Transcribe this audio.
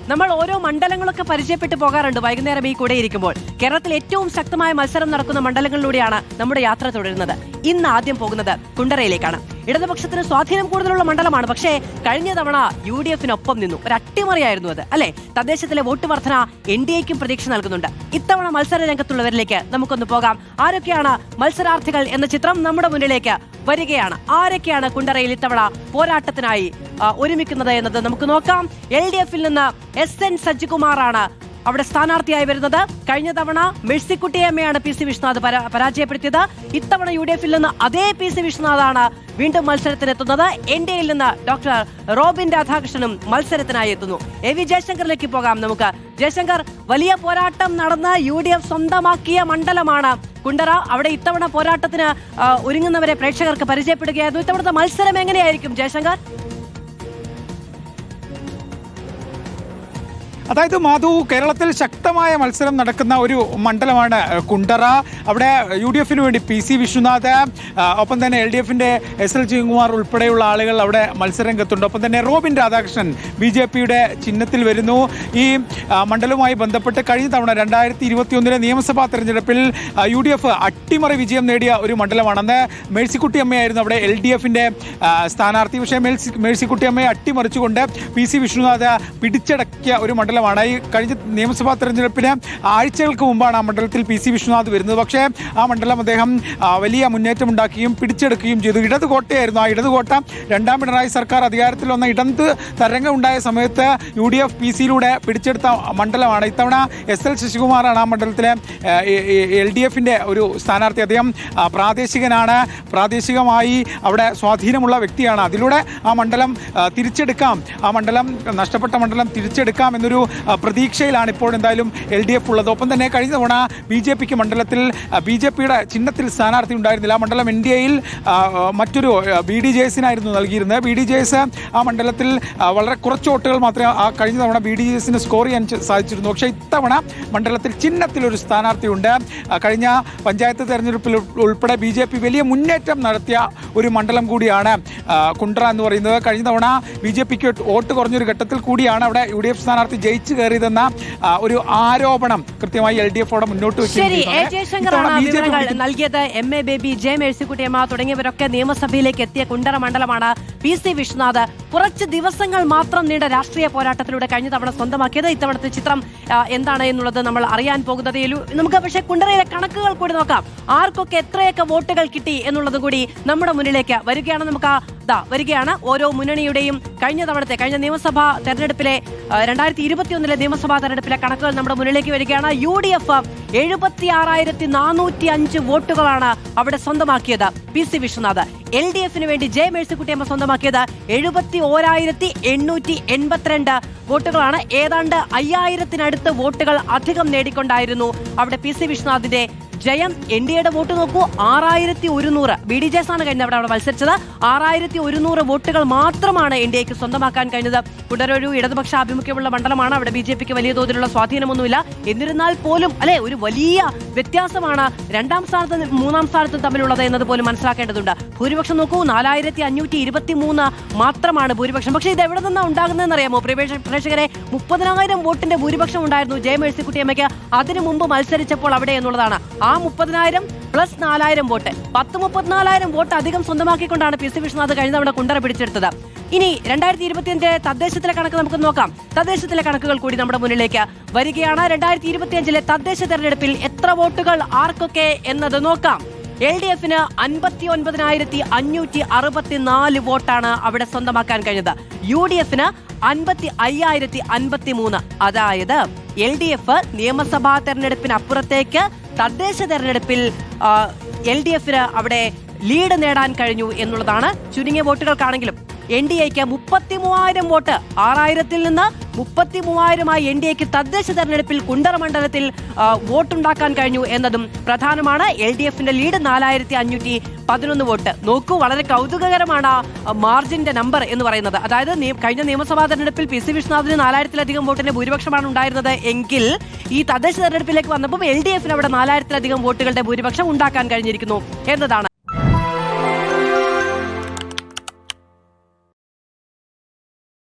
നമ്മൾ ഓരോ മണ്ഡലങ്ങളൊക്കെ പരിചയപ്പെട്ടു പോകാറുണ്ട് വൈകുന്നേരം ഈ കൂടെ ഇരിക്കുമ്പോൾ. കേരളത്തിൽ ഏറ്റവും ശക്തമായ മത്സരം നടക്കുന്ന മണ്ഡലങ്ങളിലൂടെയാണ് നമ്മുടെ യാത്ര തുടരുന്നത്. ഇന്ന് ആദ്യം പോകുന്നത് കുണ്ടറയിലേക്കാണ്. ഇടതുപക്ഷത്തിന് സ്വാധീനം കൂടുതലുള്ള മണ്ഡലമാണ്. പക്ഷേ കഴിഞ്ഞ തവണ UDF-നൊപ്പം നിന്നു. ഒരു അട്ടിമറിയായിരുന്നു അത്, അല്ലെ? തദ്ദേശത്തിലെ വോട്ട് വർധന NDAയ്ക്കും പ്രതീക്ഷ നൽകുന്നുണ്ട്. ഇത്തവണ മത്സര രംഗത്തുള്ളവരിലേക്ക് നമുക്കൊന്ന് പോകാം. ആരൊക്കെയാണ് മത്സരാർത്ഥികൾ എന്ന ചിത്രം നമ്മുടെ മുന്നിലേക്ക് വരികയാണ്. ആരൊക്കെയാണ് കുണ്ടറയിൽ ഇത്തവണ പോരാട്ടത്തിനായി ഒരുമിക്കുന്നത് എന്നത് നമുക്ക് നോക്കാം. LDF-ൽ നിന്ന് SN സജികുമാറാണ് അവിടെ സ്ഥാനാർത്ഥിയായി വരുന്നത്. കഴിഞ്ഞ തവണ മേഴ്സിക്കുട്ടിയമ്മയാണ് PC വിശ്വനാഥ് പരാജയപ്പെടുത്തിയത്. ഇത്തവണ UDF-ൽ നിന്ന് അതേ PC വിശ്വനാഥാണ് വീണ്ടും മത്സരത്തിനെത്തുന്നത്. NDAയിൽ നിന്ന് ഡോക്ടർ റോബിൻ രാധാകൃഷ്ണനും മത്സരത്തിനായി എത്തുന്നു. AV ജയശങ്കറിലേക്ക് പോകാം നമുക്ക്. ജയശങ്കർ, വലിയ പോരാട്ടം നടന്ന് UDF സ്വന്തമാക്കിയ മണ്ഡലമാണ് കുണ്ടറ. അവിടെ ഇത്തവണ പോരാട്ടത്തിന് ഒരുങ്ങുന്നവരെ പ്രേക്ഷകർക്ക് പരിചയപ്പെടുകയായിരുന്നു. ഇത്തവണത്തെ മത്സരം എങ്ങനെയായിരിക്കും ജയശങ്കർ? അതായത് മാധു, കേരളത്തിൽ ശക്തമായ മത്സരം നടക്കുന്ന ഒരു മണ്ഡലമാണ് കുണ്ടറ. അവിടെ UDF-ന് വേണ്ടി PC വിശ്വനാഥ്, ഒപ്പം തന്നെ LDF-ന്റെ SL ശിവകുമാർ ഉൾപ്പെടെയുള്ള ആളുകൾ അവിടെ മത്സരരംഗത്തുണ്ട്. ഒപ്പം തന്നെ റോബിൻ രാധാകൃഷ്ണൻ BJP-യുടെ ചിഹ്നത്തിൽ വരുന്നു. ഈ മണ്ഡലവുമായി ബന്ധപ്പെട്ട് കഴിഞ്ഞ തവണ 2021 നിയമസഭാ തെരഞ്ഞെടുപ്പിൽ UDF അട്ടിമറി വിജയം നേടിയ ഒരു മണ്ഡലമാണ്. അന്ന് മേഴ്സിക്കുട്ടിയമ്മയായിരുന്നു അവിടെ LDF-ന്റെ സ്ഥാനാർത്ഥി. പക്ഷേ മേഴ്സിക്കുട്ടിയമ്മയെ അട്ടിമറിച്ചുകൊണ്ട് PC വിശ്വനാഥ് പിടിച്ചടക്കിയ ഒരു മണ്ഡലമാണ്. ഈ കഴിഞ്ഞ നിയമസഭാ തെരഞ്ഞെടുപ്പിന് ആഴ്ചകൾക്ക് മുമ്പാണ് ആ മണ്ഡലത്തിൽ PC വിശ്വനാഥ് വരുന്നത്. പക്ഷേ ആ മണ്ഡലം അദ്ദേഹം വലിയ മുന്നേറ്റമുണ്ടാക്കുകയും പിടിച്ചെടുക്കുകയും ചെയ്തു. ഇടതുകോട്ടയായിരുന്നു. ആ ഇടതുകോട്ട രണ്ടാം പിണറായി സർക്കാർ അധികാരത്തിൽ വന്ന ഇടത് തരംഗം ഉണ്ടായ സമയത്ത് UDF PC-യിലൂടെ പിടിച്ചെടുത്ത മണ്ഡലമാണ്. ഇത്തവണ SL ശശികുമാറാണ് ആ മണ്ഡലത്തിലെ LDF-ന്റെ ഒരു സ്ഥാനാർത്ഥി. അദ്ദേഹം പ്രാദേശികനാണ്. പ്രാദേശികമായി അവിടെ സ്വാധീനമുള്ള വ്യക്തിയാണ്. അതിലൂടെ ആ മണ്ഡലം തിരിച്ചെടുക്കാം, ആ മണ്ഡലം നഷ്ടപ്പെട്ട മണ്ഡലം തിരിച്ചെടുക്കാം എന്നൊരു പ്രതീക്ഷയിലാണ് ഇപ്പോൾ എന്തായാലും LDF ഉള്ളത്. ഒപ്പം തന്നെ കഴിഞ്ഞ തവണ BJP-ക്ക് മണ്ഡലത്തിൽ BJP-യുടെ ചിഹ്നത്തിൽ സ്ഥാനാർത്ഥി ഉണ്ടായിരുന്നില്ല. ആ മണ്ഡലം NDAയിൽ മറ്റൊരു BDJS-നായിരുന്നു നൽകിയിരുന്നത്. BDJS ആ മണ്ഡലത്തിൽ വളരെ കുറച്ച് വോട്ടുകൾ മാത്രമേ ആ കഴിഞ്ഞ തവണ BDJS-ന് സ്കോർ ചെയ്യാൻ സാധിച്ചിരുന്നു. പക്ഷേ ഇത്തവണ മണ്ഡലത്തിൽ ചിഹ്നത്തിലൊരു സ്ഥാനാർത്ഥിയുണ്ട്. കഴിഞ്ഞ പഞ്ചായത്ത് തെരഞ്ഞെടുപ്പിൽ ഉൾപ്പെടെ BJP വലിയ മുന്നേറ്റം നടത്തിയ ഒരു മണ്ഡലം കൂടിയാണ് കുണ്ടറ എന്ന് പറയുന്നത്. കഴിഞ്ഞ തവണ BJP-ക്ക് വോട്ട് കുറഞ്ഞൊരു ഘട്ടത്തിൽ കൂടിയാണ് അവിടെ UDF സ്ഥാനാർത്ഥി ജയിച്ചു കയറിയതെന്ന ഒരു ആരോപണം കൃത്യമായി LDF-ഓടെ മുന്നോട്ട് നൽകിയത്. MA ബേബി, J മേഴ്സിക്കുട്ടിയമ്മ തുടങ്ങിയവരൊക്കെ നിയമസഭയിലേക്ക് എത്തിയ കുണ്ടറ മണ്ഡലമാണ് PC വിശ്വനാഥ് കുറച്ച് ദിവസങ്ങൾ മാത്രം നീണ്ട രാഷ്ട്രീയ പോരാട്ടത്തിലൂടെ കഴിഞ്ഞ തവണ സ്വന്തമാക്കിയത്. ഇത്തവണത്തെ ചിത്രം എന്താണ് എന്നുള്ളത് നമ്മൾ അറിയാൻ പോകുന്നതേ ഉള്ളൂ. നമുക്ക് പക്ഷേ കുണ്ടറയിലെ കണക്കുകൾ കൂടി നോക്കാം. ആർക്കൊക്കെ എത്രയൊക്കെ വോട്ടുകൾ കിട്ടി എന്നുള്ളത് കൂടി നമ്മുടെ മുന്നിലേക്ക് വരികയാണ്. നമുക്ക് വരികയാണ് ഓരോ മുന്നണിയുടെയും കഴിഞ്ഞ നിയമസഭാ തെരഞ്ഞെടുപ്പിലെ 2021 നിയമസഭാ തെരഞ്ഞെടുപ്പിലെ കണക്കുകൾ നമ്മുടെ മുന്നിലേക്ക് വരികയാണ്. UDF 76,405 വോട്ടുകളാണ് അവിടെ സ്വന്തമാക്കിയത് PC വിശ്വനാഥ്. LDF-ന് വേണ്ടി J മേഴ്സിക്കുട്ടിയമ്മ സ്വന്തമാക്കിയത് 71,882 വോട്ടുകളാണ്. ഏതാണ്ട് 5,000-നടുത്ത് വോട്ടുകൾ അധികം നേടിക്കൊണ്ടായിരുന്നു അവിടെ PC വിശ്വനാഥിന്റെ ജയം. NDAയുടെ വോട്ട് നോക്കൂ, 6,100. BDJS ആണ് കഴിഞ്ഞ അവിടെ മത്സരിച്ചത്. 6,100 വോട്ടുകൾ മാത്രമാണ് NDAയ്ക്ക് സ്വന്തമാക്കാൻ കഴിഞ്ഞത്. കുണ്ടറ ഒരു ഇടതുപക്ഷ ആഭിമുഖ്യമുള്ള മണ്ഡലമാണ്. അവിടെ BJP-ക്ക് വലിയ തോതിലുള്ള സ്വാധീനമൊന്നുമില്ല. എന്നിരുന്നാൽ പോലും ഒരു വലിയ വ്യത്യാസമാണ് രണ്ടാം സ്ഥാനത്തും മൂന്നാം സ്ഥാനത്തും തമ്മിലുള്ളത് എന്നത് പോലും മനസ്സിലാക്കേണ്ടതുണ്ട്. ഭൂരിപക്ഷം നോക്കൂ, 4,523 മാത്രമാണ് ഭൂരിപക്ഷം. പക്ഷേ ഇത് എവിടെ നിന്നാണ് ഉണ്ടാകുന്നതെന്ന് അറിയാമോ പ്രേക്ഷകരെ? 30,000 വോട്ടിന്റെ ഭൂരിപക്ഷം ഉണ്ടായിരുന്നു J മേഴ്സിക്കുട്ടിയമ്മയ്ക്ക് അതിനു മുമ്പ് മത്സരിച്ചപ്പോൾ അവിടെ എന്നുള്ളതാണ്. ആ 30,000 പ്ലസ് 4,000 വോട്ട്, 34,000 വോട്ട് അധികം സ്വന്തമാക്കിക്കൊണ്ടാണ് PC വിശ്വനാഥ് കഴിഞ്ഞ തവണ കുണ്ടറ പിടിച്ചെടുത്തത്. ഇനി 2025 തദ്ദേശത്തിലെ കണക്ക് നമുക്ക് നോക്കാം. തദ്ദേശത്തിലെ കണക്കുകൾ കൂടി നമ്മുടെ മുന്നിലേക്ക് വരികയാണ്. 2025 തദ്ദേശ തെരഞ്ഞെടുപ്പിൽ എത്ര വോട്ടുകൾ ആർക്കൊക്കെ എന്നത് നോക്കാം. LDF-ന് 59,564 വോട്ടാണ് അവിടെ സ്വന്തമാക്കാൻ കഴിഞ്ഞത്. UDF-ന് 55,053. അതായത് LDF നിയമസഭാ തെരഞ്ഞെടുപ്പിന് അപ്പുറത്തേക്ക് തദ്ദേശ തെരഞ്ഞെടുപ്പിൽ LDF-ന് അവിടെ ലീഡ് നേടാൻ കഴിഞ്ഞു എന്നുള്ളതാണ്. ചുരുങ്ങിയ വോട്ടുകൾക്കാണെങ്കിലും NDAയ്ക്ക് 33,000 വോട്ട്, 6,000-ൽ നിന്ന് 33,000-മായി NDAയ്ക്ക് തദ്ദേശ തെരഞ്ഞെടുപ്പിൽ കുണ്ടറ മണ്ഡലത്തിൽ വോട്ടുണ്ടാക്കാൻ കഴിഞ്ഞു എന്നതും പ്രധാനമാണ്. LDF-ന്റെ ലീഡ് 4,511 വോട്ട്. നോക്കൂ, വളരെ കൗതുകകരമാണ് മാർജിന്റെ നമ്പർ എന്ന് പറയുന്നത്. അതായത് കഴിഞ്ഞ നിയമസഭാ തെരഞ്ഞെടുപ്പിൽ PC വിശ്വനാഥിന് 4,000-ലധികം വോട്ടിന്റെ ഭൂരിപക്ഷമാണ് ഉണ്ടായിരുന്നത് എങ്കിൽ ഈ തദ്ദേശ തെരഞ്ഞെടുപ്പിലേക്ക് വന്നപ്പോൾ LDF-ന് അവിടെ 4,000-ലധികം വോട്ടുകളുടെ ഭൂരിപക്ഷം ഉണ്ടാക്കാൻ കഴിഞ്ഞിരിക്കുന്നു എന്നതാണ്.